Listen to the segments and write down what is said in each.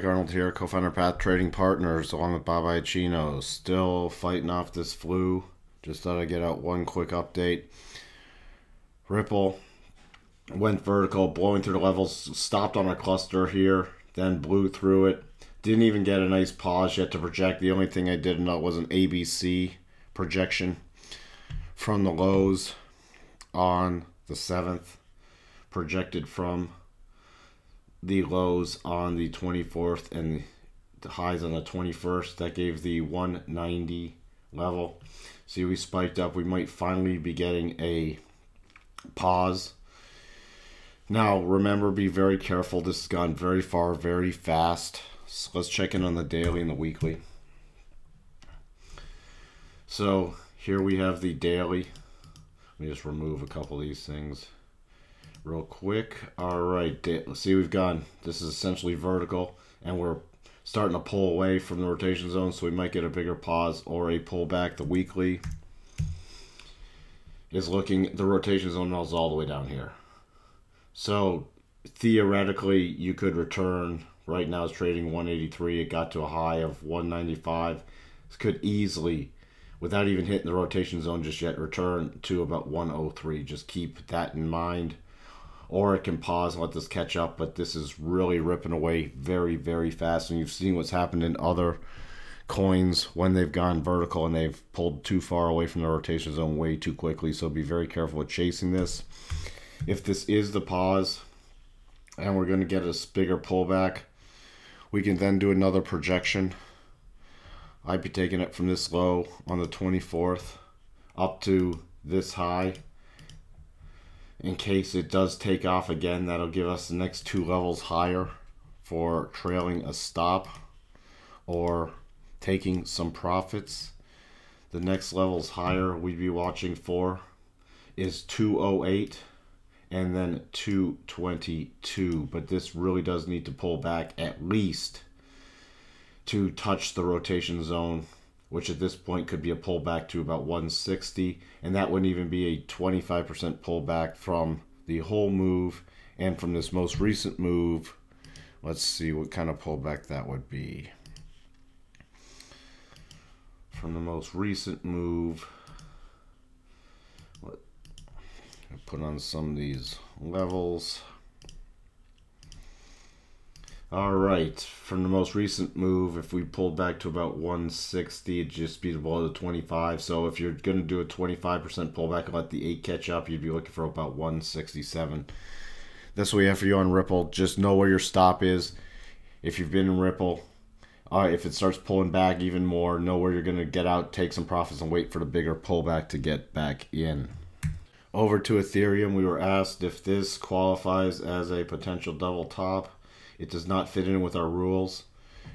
Arnold here, co-founder Path Trading Partners, along with Bob Iacchino. Still fighting off this flu. Just thought I'd get out one quick update. Ripple went vertical, blowing through the levels, stopped on a cluster here, then blew through it. Didn't even get a nice pause yet to project. The only thing I did know was an ABC projection from the lows on the 7th, projected from the lows on the 24th and the highs on the 21st. That gave the 190 level. See, we spiked up. We might finally be getting a pause. Now, remember, be very careful. This has gone very far, very fast. So let's check in on the daily and the weekly. So here we have the daily. Let me just remove a couple of these things real quick. All right, let's see, we've gone, this is essentially vertical, and we're starting to pull away from the rotation zone, so we might get a bigger pause or a pullback. The weekly is looking, the rotation zone is all the way down here. So theoretically, you could return, right now it's trading 183, it got to a high of 195. This could easily, without even hitting the rotation zone just yet, return to about 103. Just keep that in mind. Or it can pause and let this catch up, but this is really ripping away very, very fast. And you've seen what's happened in other coins when they've gone vertical and they've pulled too far away from the rotation zone way too quickly. So be very careful with chasing this. If this is the pause and we're going to get a bigger pullback, we can then do another projection. I'd be taking it from this low on the 24th up to this high. In case it does take off again, that'll give us the next two levels higher for trailing a stop or taking some profits. The next levels higher we'd be watching for is 208 and then 222. But this really does need to pull back at least to touch the rotation zone, which at this point could be a pullback to about 160, and that wouldn't even be a 25% pullback from the whole move. And from this most recent move, let's see what kind of pullback that would be. From the most recent move, I'll put on some of these levels. All right, from the most recent move, if we pulled back to about 160, it'd just be below the 25. So if you're going to do a 25% pullback and let the 8 catch up, you'd be looking for about 167. That's what we have for you on Ripple. Just know where your stop is. If you've been in Ripple, if it starts pulling back even more, know where you're going to get out, take some profits, and wait for the bigger pullback to get back in. Over to Ethereum, we were asked if this qualifies as a potential double top. It does not fit in with our rules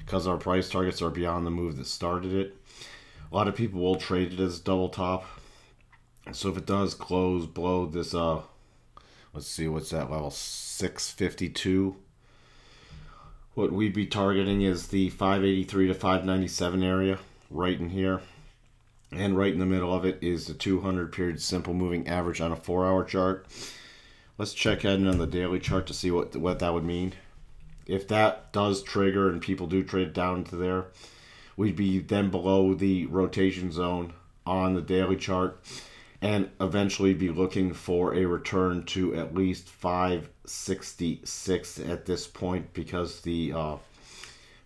because our price targets are beyond the move that started it. A lot of people will trade it as double top. So if it does close below this, let's see, what's that level? 652. What we'd be targeting is the 583 to 597 area right in here. And right in the middle of it is the 200 period simple moving average on a 4-hour chart. Let's check in on the daily chart to see what that would mean. If that does trigger and people do trade down to there, we'd be then below the rotation zone on the daily chart and eventually be looking for a return to at least 566 at this point, because the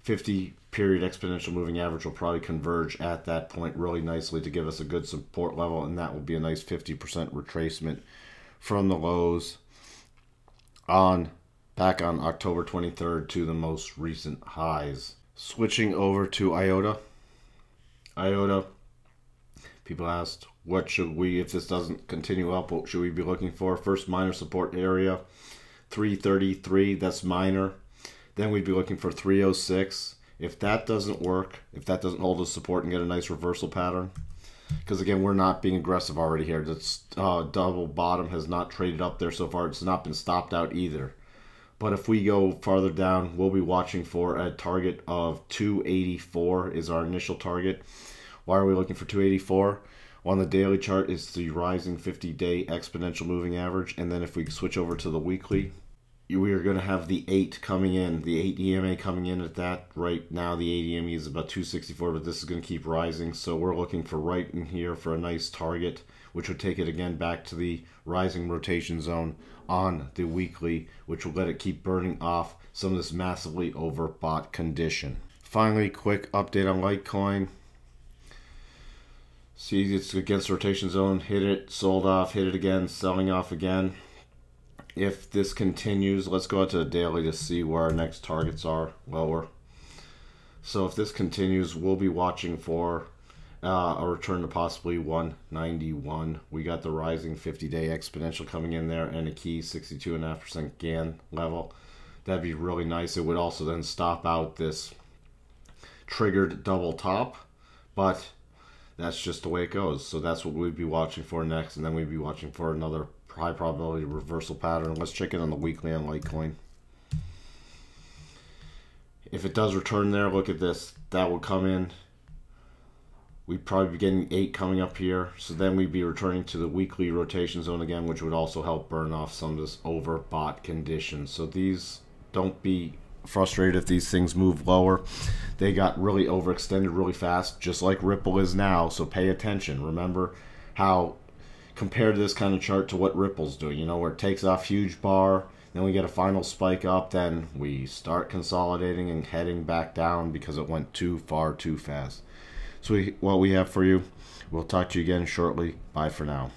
50 period exponential moving average will probably converge at that point really nicely to give us a good support level, and that will be a nice 50% retracement from the lows back on October 23rd to the most recent highs. Switching over to IOTA. IOTA, people asked, what should we, if this doesn't continue up, what should we be looking for? First minor support area, 333, that's minor. Then we'd be looking for 306. If that doesn't work, if that doesn't hold the support and get a nice reversal pattern, because again, we're not being aggressive already here. This double bottom has not traded up there so far. It's not been stopped out either. But if we go farther down, we'll be watching for a target of 284 is our initial target. Why are we looking for 284? Well, on the daily chart, it's the rising 50-day exponential moving average. And then if we switch over to the weekly, we are going to have the 8 coming in, the 8 EMA coming in at that. Right now the 8 EMA is about 264, but this is going to keep rising. So we're looking for right in here for a nice target, which would take it again back to the rising rotation zone on the weekly, which will let it keep burning off some of this massively overbought condition. Finally, quick update on Litecoin. See, it's against rotation zone, hit it, sold off, hit it again, selling off again. If this continues, let's go out to the daily to see where our next targets are lower. So if this continues, we'll be watching for a return to possibly 191. We got the rising 50-day exponential coming in there and a key 62.5% GAN level. That'd be really nice. It would also then stop out this triggered double top, but that's just the way it goes. So that's what we'd be watching for next, and then we'd be watching for another high probability reversal pattern. Let's check it on the weekly on Litecoin. If it does return there, look at this. That would come in. We'd probably be getting 8 coming up here. So then we'd be returning to the weekly rotation zone again, which would also help burn off some of this overbought condition. So these, don't be frustrated if these things move lower. They got really overextended really fast, just like Ripple is now. So pay attention. Remember how, compare this kind of chart to what Ripple's doing, you know, where it takes off huge bar, then we get a final spike up, then we start consolidating and heading back down because it went too far too fast. So what we have for you. We'll talk to you again shortly. Bye for now.